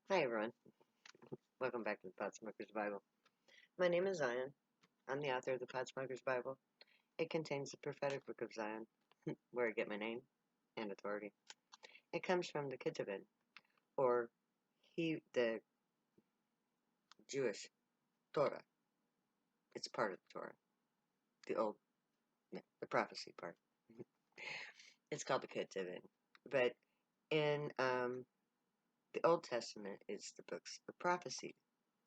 Hi everyone, welcome back to the Potsmoker's Bible. My name is Zion. I'm the author of the Potsmoker's Bible. It contains the prophetic book of Zion, where I get my name and authority. It comes from the Ketuvim, or the Jewish Torah. It's part of the Torah, the old, the prophecy part. It's called the Ketuvim, but in the Old Testament, it's the books of prophecy,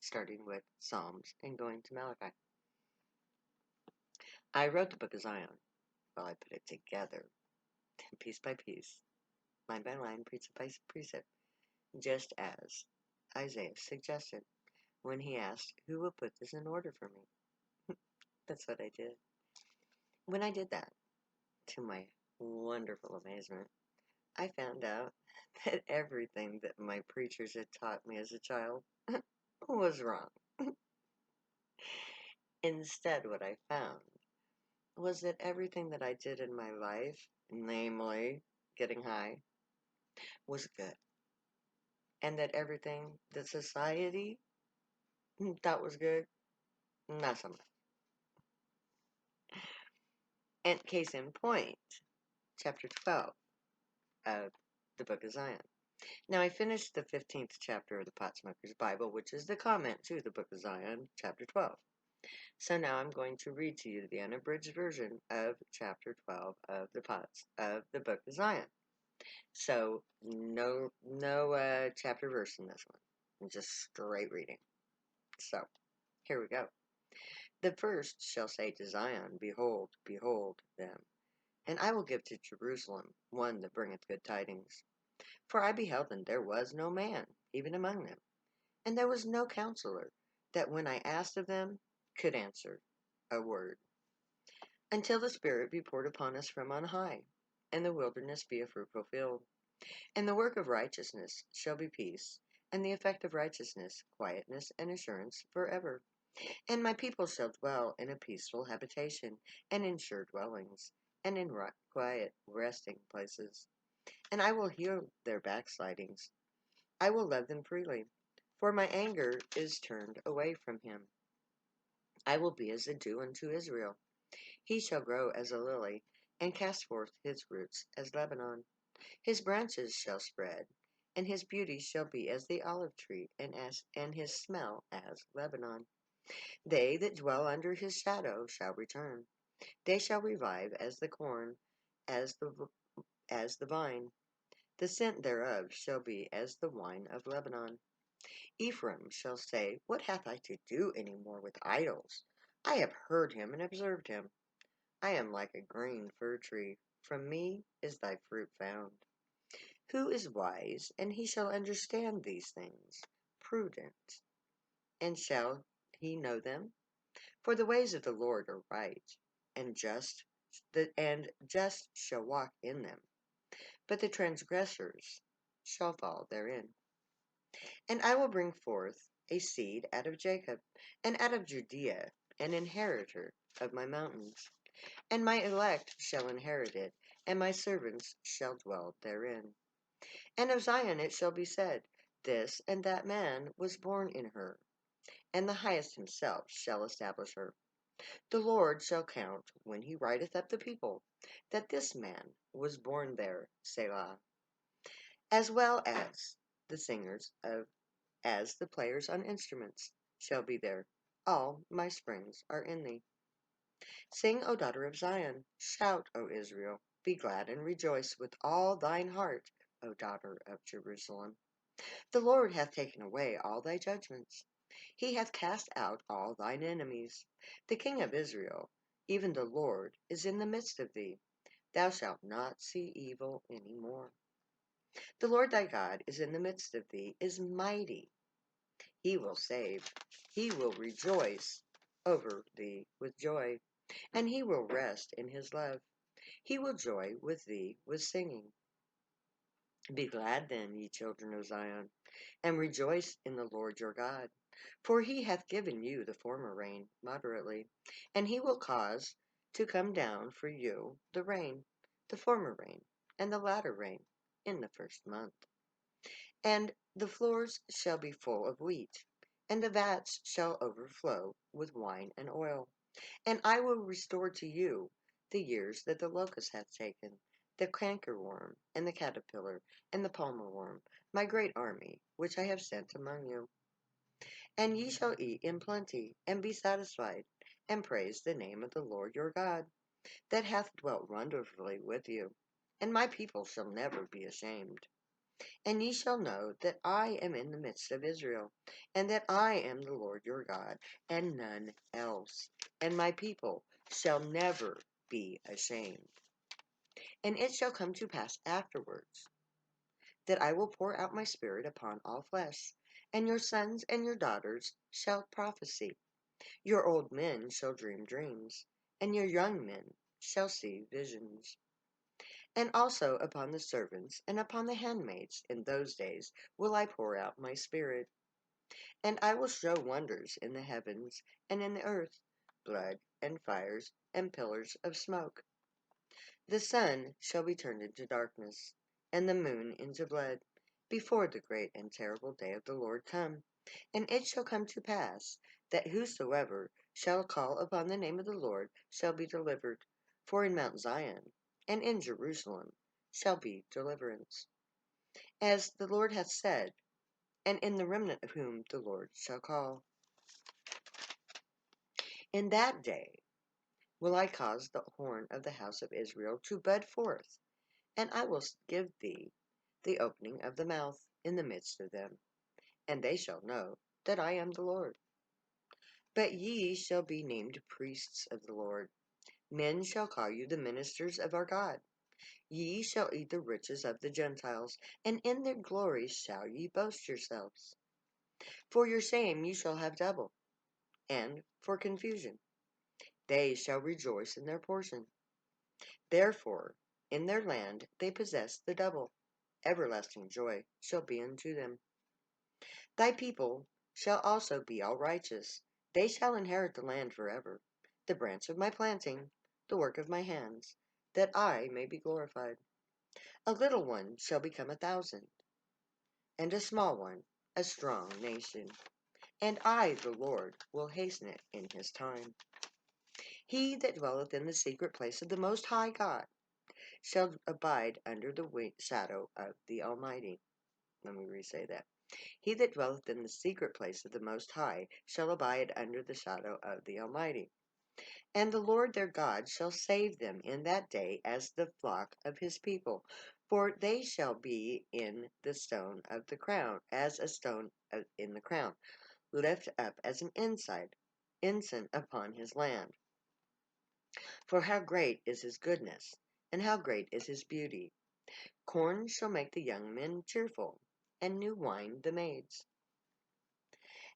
starting with Psalms and going to Malachi. I wrote the book of Zion. Well, I put it together, piece by piece, line by line, precept by precept, just as Isaiah suggested when he asked, "Who will put this in order for me?" That's what I did. When I did that, to my wonderful amazement, I found out that everything that my preachers had taught me as a child was wrong. Instead, what I found was that everything that I did in my life, namely getting high, was good. And that everything that society thought was good, not so much. And case in point, chapter 12 of the Book of Zion. Now, I finished the 15th chapter of the Potsmoker's Bible, which is the comment to the Book of Zion, chapter 12. So now I'm going to read to you the unabridged version of chapter 12 of the Book of Zion. So no chapter verse in this one, just straight reading. So here we go. The first shall say to Zion, Behold, behold them. And I will give to Jerusalem one that bringeth good tidings. For I beheld, and there was no man, even among them. And there was no counselor, that when I asked of them, could answer a word. Until the Spirit be poured upon us from on high, and the wilderness be a fruitful field. And the work of righteousness shall be peace, and the effect of righteousness, quietness and assurance forever. And my people shall dwell in a peaceful habitation, and in sure dwellings, and in quiet resting places. And I will heal their backslidings. I will love them freely, for my anger is turned away from him. I will be as a dew unto Israel. He shall grow as a lily, and cast forth his roots as Lebanon. His branches shall spread, and his beauty shall be as the olive tree, and his smell as Lebanon. They that dwell under his shadow shall return. They shall revive as the corn, as the vine. The scent thereof shall be as the wine of Lebanon. Ephraim shall say, What hath I to do any more with idols? I have heard him and observed him. I am like a green fir tree. From me is thy fruit found. Who is wise, and he shall understand these things? Prudent, and shall he know them? For the ways of the Lord are right, and just shall walk in them. But the transgressors shall fall therein. And I will bring forth a seed out of Jacob, and out of Judea, an inheritor of my mountains. And my elect shall inherit it, and my servants shall dwell therein. And of Zion it shall be said, This and that man was born in her, and the highest himself shall establish her. The Lord shall count, when he writeth up the people, that this man was born there, Selah, as well as the singers as the players on instruments shall be there. All my springs are in thee. Sing, O daughter of Zion. Shout, O Israel. Be glad and rejoice with all thine heart, O daughter of Jerusalem. The Lord hath taken away all thy judgments. He hath cast out all thine enemies. The King of Israel, even the Lord, is in the midst of thee. Thou shalt not see evil any more. The Lord thy God is in the midst of thee, is mighty. He will save. He will rejoice over thee with joy, and he will rest in his love. He will joy with thee with singing. Be glad then, ye children of Zion, and rejoice in the Lord your God. For he hath given you the former rain moderately, and he will cause to come down for you the rain, the former rain, and the latter rain, in the first month. And the floors shall be full of wheat, and the vats shall overflow with wine and oil. And I will restore to you the years that the locust hath taken, the cankerworm, and the caterpillar, and the palmer worm, my great army, which I have sent among you. And ye shall eat in plenty, and be satisfied, and praise the name of the Lord your God, that hath dwelt wonderfully with you. And my people shall never be ashamed. And ye shall know that I am in the midst of Israel, and that I am the Lord your God, and none else. And my people shall never be ashamed. And it shall come to pass afterwards that I will pour out my spirit upon all flesh, and your sons and your daughters shall prophesy. Your old men shall dream dreams, and your young men shall see visions. And also upon the servants and upon the handmaids in those days will I pour out my spirit. And I will show wonders in the heavens and in the earth, blood and fires and pillars of smoke. The sun shall be turned into darkness, and the moon into blood, before the great and terrible day of the Lord come. And it shall come to pass that whosoever shall call upon the name of the Lord shall be delivered. For in Mount Zion and in Jerusalem shall be deliverance, as the Lord hath said, and in the remnant of whom the Lord shall call. In that day will I cause the horn of the house of Israel to bud forth, and I will give thee the opening of the mouth in the midst of them, and they shall know that I am the Lord. But ye shall be named priests of the Lord. Men shall call you the ministers of our God. Ye shall eat the riches of the Gentiles, and in their glories shall ye boast yourselves. For your shame you shall have double, and for confusion they shall rejoice in their portion. Therefore in their land they possess the double. Everlasting joy shall be unto them. Thy people shall also be all righteous. They shall inherit the land forever, the branch of my planting, the work of my hands, that I may be glorified. A little one shall become 1,000, and a small one a strong nation. And I, the Lord, will hasten it in his time. He that dwelleth in the secret place of the Most High God shall abide under the shadow of the Almighty. Let me re-say that. He that dwelleth in the secret place of the Most High shall abide under the shadow of the Almighty. And the Lord their God shall save them in that day as the flock of his people. For they shall be in the stone of the crown, as a stone in the crown, lift up as an ensign upon his land. For how great is his goodness, and how great is his beauty! Corn shall make the young men cheerful, and new wine the maids.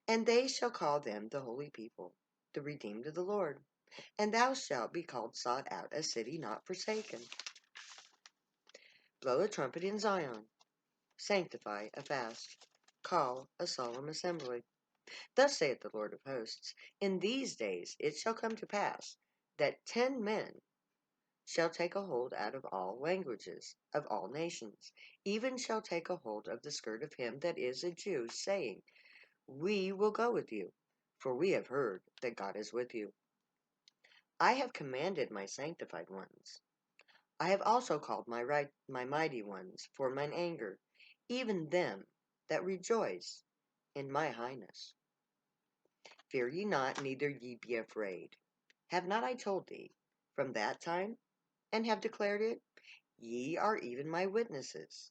And they shall call them the holy people, the redeemed of the Lord. And thou shalt be called sought out, a city not forsaken. Blow a trumpet in Zion, sanctify a fast, call a solemn assembly. Thus saith the Lord of hosts, in these days it shall come to pass, that 10 men shall take a hold out of all languages, of all nations, even shall take a hold of the skirt of him that is a Jew, saying, We will go with you, for we have heard that God is with you. I have commanded my sanctified ones. I have also called my mighty ones for mine anger, even them that rejoice in my highness. Fear ye not, neither ye be afraid. Have not I told thee from that time, and have declared it? Ye are even my witnesses.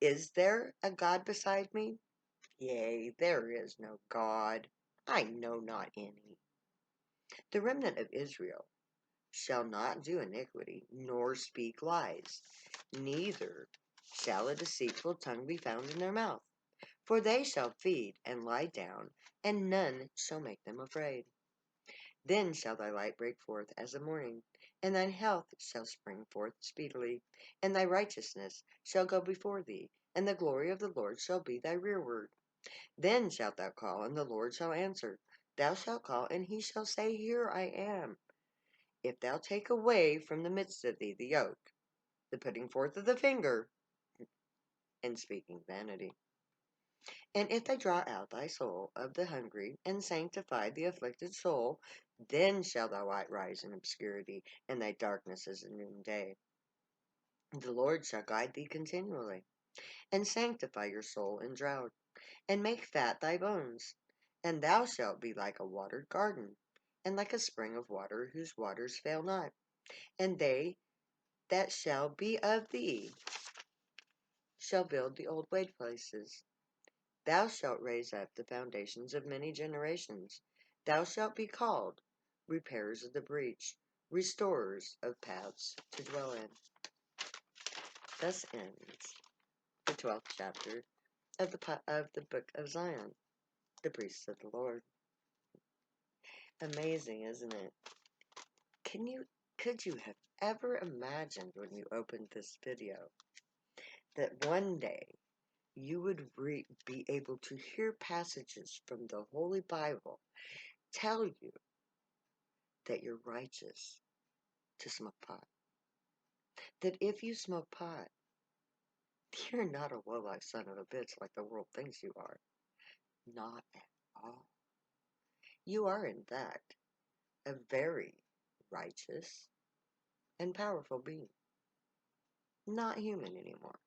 Is there a God beside me? Yea, there is no God. I know not any. The remnant of Israel shall not do iniquity, nor speak lies, neither shall a deceitful tongue be found in their mouth. For they shall feed and lie down, and none shall make them afraid. Then shall thy light break forth as the morning, and thine health shall spring forth speedily, and thy righteousness shall go before thee, and the glory of the Lord shall be thy rearward. Then shalt thou call, and the Lord shall answer. Thou shalt call, and he shall say, Here I am. If thou take away from the midst of thee the yoke, the putting forth of the finger, and speaking vanity. And if they draw out thy soul of the hungry, and sanctify the afflicted soul, then shall thy light rise in obscurity, and thy darkness as the noonday. The Lord shall guide thee continually, and sanctify your soul in drought, and make fat thy bones. And thou shalt be like a watered garden, and like a spring of water whose waters fail not. And they that shall be of thee shall build the old waste places. Thou shalt raise up the foundations of many generations. Thou shalt be called repairers of the breach, restorers of paths to dwell in. Thus ends the 12th chapter of the book of Zion, the priests of the Lord. Amazing, isn't it? Could you have ever imagined when you opened this video that one day you would be able to hear passages from the Holy Bible tell you that you're righteous to smoke pot? That if you smoke pot, you're not a low-life son of a bitch like the world thinks you are. Not at all. You are, in fact, a very righteous and powerful being. Not human anymore.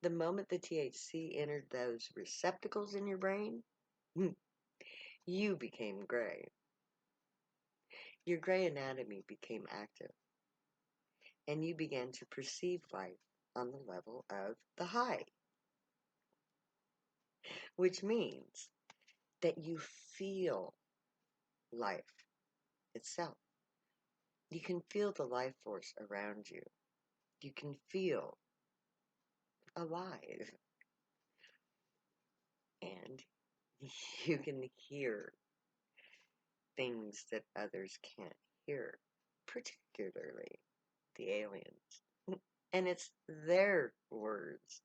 The moment the THC entered those receptacles in your brain, you became gray. Your gray anatomy became active, and you began to perceive life on the level of the high, which means that you feel life itself. You can feel the life force around you. You can feel alive. And you can hear things that others can't hear, particularly the aliens. And it's their words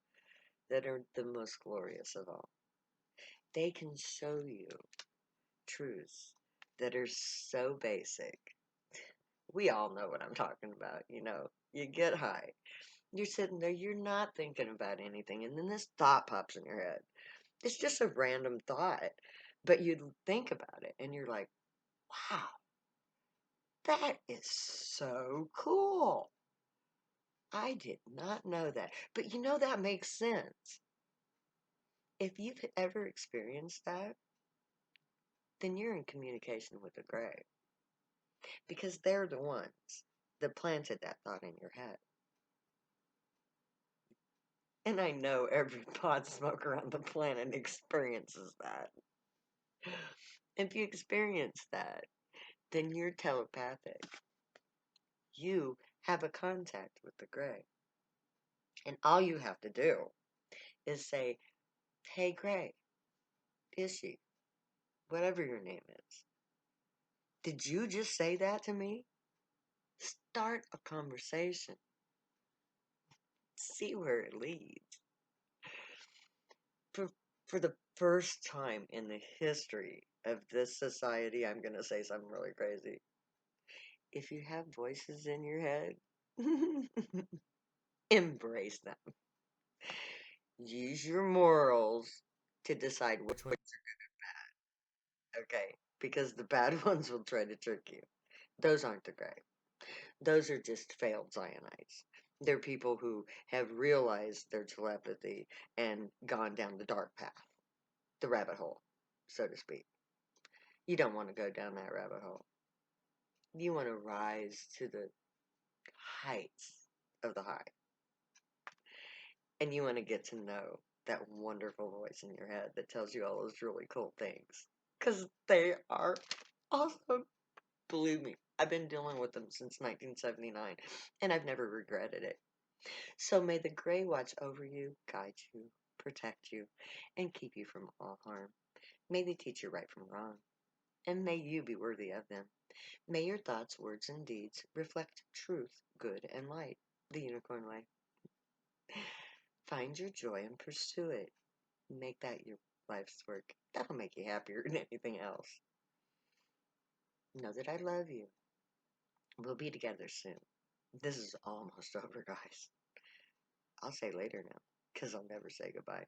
that are the most glorious of all. They can show you truths that are so basic. We all know what I'm talking about, you know. You get high. You're sitting there, you're not thinking about anything, and then this thought pops in your head. It's just a random thought, but you think about it, and you're like, wow, that is so cool. I did not know that. But you know, that makes sense. If you've ever experienced that, then you're in communication with the gray, because they're the ones that planted that thought in your head. And I know every pot smoker on the planet experiences that. If you experience that, then you're telepathic. You have a contact with the gray. And all you have to do is say, hey, Gray, Fishy, whatever your name is, did you just say that to me? Start a conversation. See where it leads. For the first time in the history of this society, I'm going to say something really crazy. If you have voices in your head, embrace them. Use your morals to decide which ones are okay. Because the bad ones will try to trick you. Those aren't the gray. Those are just failed Zionites. They're people who have realized their telepathy and gone down the dark path, the rabbit hole, so to speak. You don't want to go down that rabbit hole. You want to rise to the heights of the high. And you want to get to know that wonderful voice in your head that tells you all those really cool things. Because they are awesome. Believe me, I've been dealing with them since 1979, and I've never regretted it. So may the gray watch over you, guide you, protect you, and keep you from all harm. May they teach you right from wrong, and may you be worthy of them. May your thoughts, words, and deeds reflect truth, good, and light, the unicorn way. Find your joy and pursue it. Make that your life's work. That'll make you happier than anything else. Know that I love you. We'll be together soon. This is almost over, guys. I'll I'll say later now, because I'll never say goodbye.